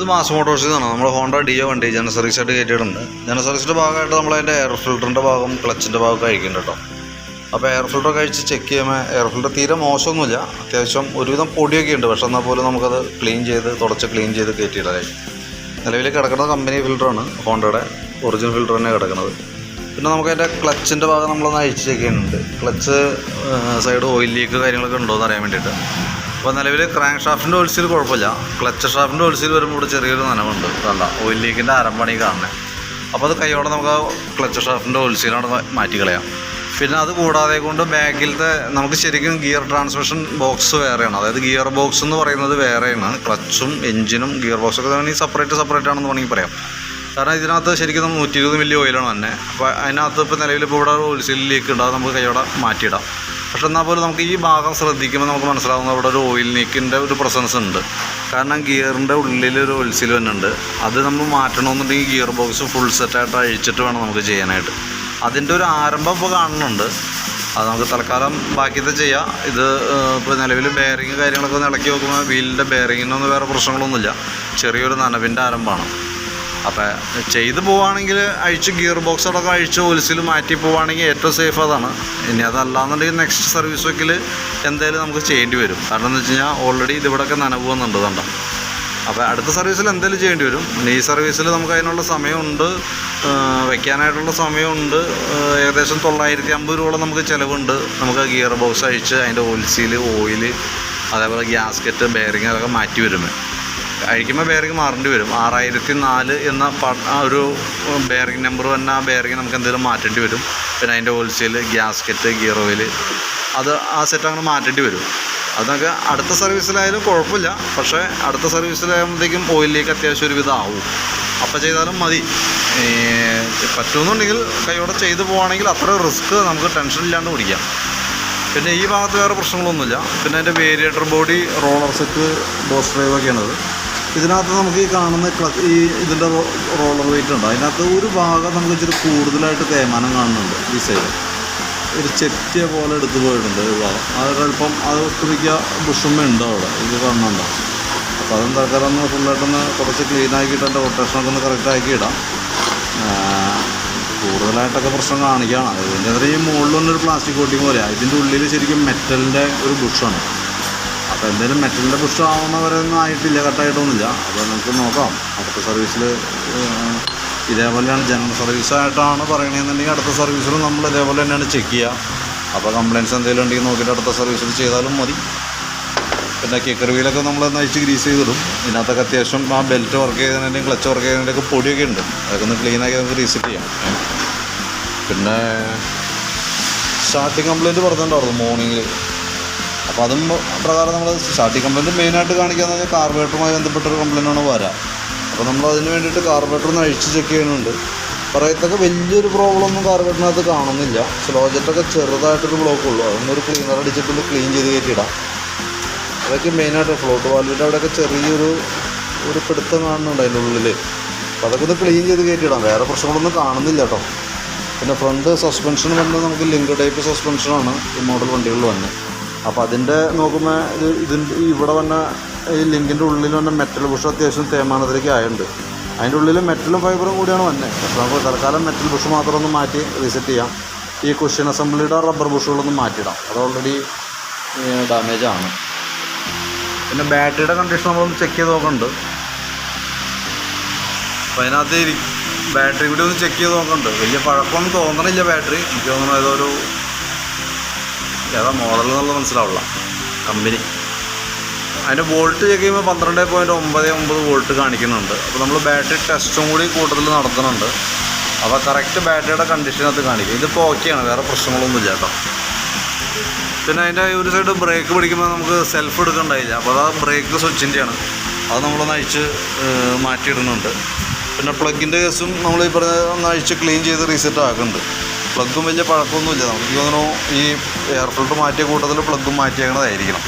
ഇത് മാസ് മോട്ടോഴ്സിൽ നിന്നാണ് നമ്മൾ ഹോണ്ട ഡിയോ വണ്ടി ജനറൽ സർവീസായിട്ട് കയറ്റിയിട്ടുണ്ട്. ജനറൽ സർവീസിൻ്റെ ഭാഗമായിട്ട് നമ്മളതിൻ്റെ എയർ ഫിൽറ്ററിൻ്റെ ഭാഗം ക്ലച്ചിൻ്റെ ഭാഗമൊക്കെ കഴിക്കുന്നുണ്ട് കേട്ടോ. അപ്പോൾ എയർ ഫിൽറ്റർ കഴിച്ച് ചെക്ക് ചെയ്യുമ്പോൾ എയർ ഫിൽറ്റർ തീരെ മോശമൊന്നുമില്ല, അത്യാവശ്യം ഒരുവിധം പൊടിയൊക്കെ ഉണ്ട്. പക്ഷെ എന്നാൽ പോലും നമുക്കത് ക്ലീൻ ചെയ്ത് ക്ലീൻ ചെയ്ത് കയറ്റിയിടാനായി. നിലവിൽ കിടക്കുന്ന കമ്പനി ഫിൽറ്ററാണ്, ഹോണ്ടയുടെ ഒറിജിനൽ ഫിൽറ്റർ തന്നെ കിടക്കുന്നത്. പിന്നെ നമുക്കതിൻ്റെ ക്ലച്ചിൻ്റെ ഭാഗം നമ്മളൊന്ന് അഴിച്ച് ചെക്ക് ചെയ്യുന്നുണ്ട്. ക്ലച്ച് സൈഡ് ഓയിൽ ലീക്ക് കാര്യങ്ങളൊക്കെ ഉണ്ടോ എന്ന് അറിയാൻ വേണ്ടിയിട്ട്. അപ്പോൾ നിലവിൽ ക്രാങ്ക് ഷാഫ്റ്റിൻ്റെ ഓയിൽസീൽ കുഴപ്പമില്ല, ക്ലച്ച് ഷാഫ്റ്റിൻ്റെ ഓയിൽസീൽ വരുമ്പോൾ ഇവിടെ ചെറിയൊരു നനവുണ്ട്. അതല്ല ഓയിൽ ലീക്കിൻ്റെ ആരംഭമാണ് ഈ കാണുന്നത്. അപ്പോൾ അത് കൈയോടെ നമുക്ക് ക്ലച്ച് ഷാഫ്റ്റിൻ്റെ ഓയിൽസീലാണ് മാറ്റി കളയാം. പിന്നെ അത് കൂടാതെ കൊണ്ട് ബാക്കിലത്തെ നമുക്ക് ശരിക്കും ഗിയർ ട്രാൻസ്മിഷൻ ബോക്സ് വേറെയാണ്, അതായത് ഗിയർ ബോക്സ് എന്ന് പറയുന്നത് വേറെയാണ്. ക്ലച്ചും എഞ്ചിനും ഗിയർ ബോക്സൊക്കെ വേണമെങ്കിൽ സെപ്പറേറ്റ് ആണെന്ന് വേണമെങ്കിൽ പറയാം. കാരണം ഇതിനകത്ത് ശരിക്കും നമ്മൾ 120 മില്ലി ഓയിലാണ് തന്നെ. അപ്പോൾ അതിനകത്ത് ഇപ്പോൾ നിലവിൽ ഇപ്പോൾ ഇവിടെ ഓയിൽ ലീക്ക് ഉണ്ട്, അത് നമുക്ക് കൈയോടെ മാറ്റിയിടാം. പക്ഷെ എന്നാൽ പോലും നമുക്ക് ഈ ഭാഗം ശ്രദ്ധിക്കുമ്പോൾ നമുക്ക് മനസ്സിലാവുന്ന ഇവിടെ ഒരു ഓയിൽ ലീക്കിൻ്റെ ഒരു പ്രസൻസ് ഉണ്ട്. കാരണം ഗിയറിൻ്റെ ഉള്ളിലൊരു ഓയിൽ സീൽ തന്നെ ഉണ്ട്. അത് നമ്മൾ മാറ്റണമെന്നുണ്ടെങ്കിൽ ഗിയർ ബോക്സ് ഫുൾ സെറ്റായിട്ട് അഴിച്ചിട്ട് വേണം നമുക്ക് ചെയ്യാനായിട്ട്. അതിൻ്റെ ഒരു ആരംഭം ഇപ്പോൾ കാണുന്നുണ്ട്, അത് നമുക്ക് തൽക്കാലം ബാക്കിയത്തെ ചെയ്യാം. ഇത് ഇപ്പോൾ നിലവിൽ ബെയറിങ് കാര്യങ്ങളൊക്കെ ഒന്ന് ഇളക്കി നോക്കുമ്പോൾ വീലിൻ്റെ ബെയറിങ്ങിനൊന്നും വേറെ പ്രശ്നങ്ങളൊന്നുമില്ല, ചെറിയൊരു നനവിൻ്റെ ആരംഭമാണ്. അപ്പോൾ ചെയ്ത് പോവുകയാണെങ്കിൽ അഴിച്ച് ഗിയർ ബോക്സ് അടക്കം അഴിച്ച് ഓയിൽസിൽ മാറ്റി പോവുകയാണെങ്കിൽ ഏറ്റവും സേഫ് അതാണ്. ഇനി അതല്ലാന്നുണ്ടെങ്കിൽ നെക്സ്റ്റ് സർവീസ് വെക്കിൽ എന്തായാലും നമുക്ക് ചെയ്യേണ്ടി വരും. കാരണം എന്ന് വെച്ച് കഴിഞ്ഞാൽ ഓൾറെഡി ഇതിവിടെയൊക്കെ നനവ് വന്നുണ്ട് കണ്ടോ. അപ്പോൾ അടുത്ത സർവീസിൽ എന്തായാലും ചെയ്യേണ്ടി വരും. ഈ സർവീസിൽ നമുക്ക് അതിനുള്ള സമയമുണ്ട്, വയ്ക്കാനായിട്ടുള്ള സമയമുണ്ട്. ഏകദേശം 950 രൂപയോളം നമുക്ക് ചിലവുണ്ട്. നമുക്ക് ഗിയർ ബോക്സ് അഴിച്ച് അതിൻ്റെ ഓയിൽസീൽ, ഓയിൽ, അതേപോലെ ഗ്യാസ്കറ്റ്, ബെയറിങ് അതൊക്കെ മാറ്റി വരുമ്പോൾ അഴിക്കുമ്പോൾ ബെയറിങ് മാറേണ്ടി വരും. 6004 എന്ന ഒരു ബെയറിങ് നമ്പർ തന്നെ ആ ബെയറിങ് നമുക്ക് എന്തെങ്കിലും മാറ്റേണ്ടി വരും. പിന്നെ അതിൻ്റെ ഓയിൽസീൽ, ഗ്യാസ്കറ്റ്, ഗിയർ ഓയിൽ, അത് ആ സെറ്റ് അങ്ങനെ മാറ്റേണ്ടി വരും. അതൊക്കെ അടുത്ത സർവീസിലായാലും കുഴപ്പമില്ല. പക്ഷേ അടുത്ത സർവീസിലാകുമ്പോഴത്തേക്കും ഓയിലിലേക്ക് അത്യാവശ്യം ഒരു വിധം ആവും. അപ്പോൾ ചെയ്താലും മതി. പറ്റുമെന്നുണ്ടെങ്കിൽ കൈയോടെ ചെയ്ത് പോവുകയാണെങ്കിൽ അത്ര റിസ്ക് നമുക്ക് ടെൻഷൻ ഇല്ലാണ്ട് പിടിക്കാം. പിന്നെ ഈ ഭാഗത്ത് വേറെ പ്രശ്നങ്ങളൊന്നുമില്ല. പിന്നെ അതിൻ്റെ variator body, roller set, boss ഡ്രൈവൊക്കെയാണത്. ഇതിനകത്ത് നമുക്ക് ഈ കാണുന്ന ഇതിൻ്റെ റോളർ വെയിറ്റ് ഉണ്ട്, അതിനകത്ത് ഒരു ഭാഗം നമുക്ക് ഇച്ചിരി കൂടുതലായിട്ട് തേയ്മാനം കാണുന്നുണ്ട്. ഈ സൈഡ് ഒരു ചെറ്റിയ പോലെ എടുത്തു പോയിട്ടുണ്ട് ഈ ഭാഗം. അതൊരല്പം അത് ഒട്ടുമിക്ക ബുഷുമ്മ ഉണ്ട് അവിടെ, ഇത് കാണുന്നുണ്ടോ. അപ്പോൾ അതും തൽക്കാലം ഫുള്ളായിട്ടൊന്ന് കുറച്ച് ക്ലീൻ ആക്കിയിട്ട് എൻ്റെ റൊട്ടേഷനൊക്കെ ഒന്ന് കറക്റ്റ് ആക്കി ഇടാം. കൂടുതലായിട്ടൊക്കെ പ്രശ്നം കാണിക്കുകയാണ്. ഇതിൻ്റെ ഈ മുകളിലൊന്നൊരു പ്ലാസ്റ്റിക് കോട്ടിങ് പോലെയാണ്. ഇതിൻ്റെ ഉള്ളിൽ ശരിക്കും മെറ്റലിൻ്റെ ഒരു ബുഷാണ്. അപ്പോൾ എന്തായാലും മെറ്റലിൻ്റെ ബുഷ് ആവുന്നവരൊന്നും ആയിട്ടില്ല, കട്ടായിട്ടൊന്നുമില്ല. അപ്പോൾ നമുക്ക് നോക്കാം. അടുത്ത സർവീസിൽ ഇതേപോലെയാണ്, ജനറൽ സർവീസായിട്ടാണ് പറയണമെന്നുണ്ടെങ്കിൽ അടുത്ത സർവീസിലും നമ്മൾ ഇതേപോലെ തന്നെയാണ് ചെക്ക് ചെയ്യുക. അപ്പോൾ കംപ്ലയിൻറ്റ്സ് എന്തെങ്കിലും ഉണ്ടെങ്കിൽ നോക്കിയിട്ട് അടുത്ത സർവീസിൽ ചെയ്താലും മതി. പിന്നെ കിക്കർ വീലൊക്കെ നമ്മൾ നയിച്ച് ഗ്രീസ് ചെയ്തിടും. ഇതിനകത്തൊക്കെ അത്യാവശ്യം ആ ബെൽറ്റ് വർക്ക് ചെയ്തതിൻ്റെയും ക്ലച്ച് വർക്ക് ചെയ്തതിൻ്റെയൊക്കെ പൊടിയൊക്കെ ഉണ്ട്, അതൊക്കെ ഒന്ന് ക്ലീനാക്കി നമുക്ക് റീസെറ്റ് ചെയ്യാം. പിന്നെ സ്റ്റാർട്ടിങ് കംപ്ലയിൻറ്റ് പറഞ്ഞിട്ടുണ്ടായിരുന്നു മോർണിംഗിൽ. അപ്പോൾ അതും പ്രകാരം നമ്മൾ സ്റ്റാർട്ടിങ് കംപ്ലയിൻറ്റ് മെയിനായിട്ട് കാണിക്കുകയെന്ന് പറഞ്ഞാൽ കാർബറേറ്ററുമായി ബന്ധപ്പെട്ടൊരു കംപ്ലയിൻ്റാണ് വരാം. അപ്പോൾ നമ്മൾ അതിന് വേണ്ടിയിട്ട് കാർബറേറ്റർ ഒന്ന് അഴിച്ച് ചെക്ക് ചെയ്യുന്നുണ്ട്. പറയത്തൊക്കെ വലിയൊരു പ്രോബ്ലം ഒന്നും കാർബറേറ്ററിനകത്ത് കാണുന്നില്ല. സ്ലോ ജെറ്റൊക്കെ ചെറുതായിട്ടൊരു ബ്ലോക്കുള്ളൂ, അതൊന്നൊരു ക്ലീനർ അടിച്ചിട്ടൊന്ന് ക്ലീൻ ചെയ്ത് കയറ്റിയിടാം. അതൊക്കെ മെയിനായിട്ട് ഫ്ലോട്ട് വാൽവിൻ്റെ അവിടെയൊക്കെ ചെറിയൊരു പിടുത്തം കാണുന്നുണ്ട് അതിൻ്റെ ഉള്ളിൽ. അപ്പോൾ അതൊക്കെ ഒന്ന് ക്ലീൻ ചെയ്ത് കയറ്റിയിടാം. വേറെ പ്രശ്നങ്ങളൊന്നും കാണുന്നില്ല കേട്ടോ. പിന്നെ ഫ്രണ്ട് സസ്പെൻഷൻ വരുന്നത് നമുക്ക് ലിങ്ക് ടൈപ്പ് സസ്പെൻഷനാണ് ഈ മോഡൽ വണ്ടികളിൽ വന്നത്. അപ്പോൾ അതിൻ്റെ നോക്കുമ്പോൾ ഇതിൻ്റെ ഇവിടെ വന്ന ഈ ലിങ്കിൻ്റെ ഉള്ളിൽ വന്ന മെറ്റൽ ബുഷ് അത്യാവശ്യം തേയ്മാനത്തിലേക്ക് ആയിട്ടുണ്ട്. അതിൻ്റെ ഉള്ളിൽ മെറ്റലും ഫൈബറും കൂടിയാണ് വന്നത്. അപ്പോൾ നമുക്ക് തൽക്കാലം മെറ്റൽ ബുഷ് മാത്രം ഒന്ന് മാറ്റി റീസെറ്റ് ചെയ്യാം. ഈ കുഷ്യൻ അസംബ്ലിയുടെ റബ്ബർ ബുഷുകളൊന്നും മാറ്റിയിടാം, അത് ഓൾറെഡി ഡാമേജാണ്. പിന്നെ ബാറ്ററിയുടെ കണ്ടീഷൻ നമ്മളൊന്ന് ചെക്ക് ചെയ്ത് നോക്കുന്നുണ്ട്. അപ്പോൾ അതിനകത്ത് ബാറ്ററി കൂടി ഒന്ന് ചെക്ക് ചെയ്ത് നോക്കുന്നുണ്ട്. വലിയ പഴക്കമൊന്നും തോന്നണില്ല ബാറ്ററി. എനിക്ക് തോന്നുന്നു ഏതാ മോഡൽ എന്നുള്ളത് മനസ്സിലാവില്ല, കമ്പനി. അതിൻ്റെ വോൾട്ട് ചെക്ക് ചെയ്യുമ്പോൾ 12.99 വോൾട്ട് കാണിക്കുന്നുണ്ട്. അപ്പോൾ നമ്മൾ ബാറ്ററി ടെസ്റ്റും കൂടി കൂടുതൽ നടത്തുന്നുണ്ട്. അപ്പോൾ കറക്റ്റ് ബാറ്ററിയുടെ കണ്ടീഷനകത്ത് കാണിക്കും. ഇതിപ്പോൾ ഓക്കെയാണ്, വേറെ പ്രശ്നങ്ങളൊന്നുമില്ല കേട്ടോ. പിന്നെ അതിൻ്റെ ഒരു സൈഡ് ബ്രേക്ക് പിടിക്കുമ്പോൾ നമുക്ക് സെൽഫ് എടുക്കണ്ടായില്ല. അപ്പോൾ അത് ബ്രേക്ക് സ്വിച്ചിൻ്റെയാണ്, അത് നമ്മളൊന്ന് അഴിച്ച് മാറ്റിയിടുന്നുണ്ട്. പിന്നെ പ്ലഗിൻ്റെ കേസും നമ്മൾ ഈ പറഞ്ഞ ഒന്ന് അഴിച്ച് ക്ലീൻ ചെയ്ത് റീസെറ്റ് ആക്കുന്നുണ്ട്. പ്ലഗും വലിയ പഴക്കമൊന്നുമില്ല. നമുക്ക് തോന്നുന്നു ഈ എയർ ഫിൽറ്റർ മാറ്റിയ കൂട്ടത്തിൽ പ്ലഗും മാറ്റിയേക്കണതായിരിക്കണം.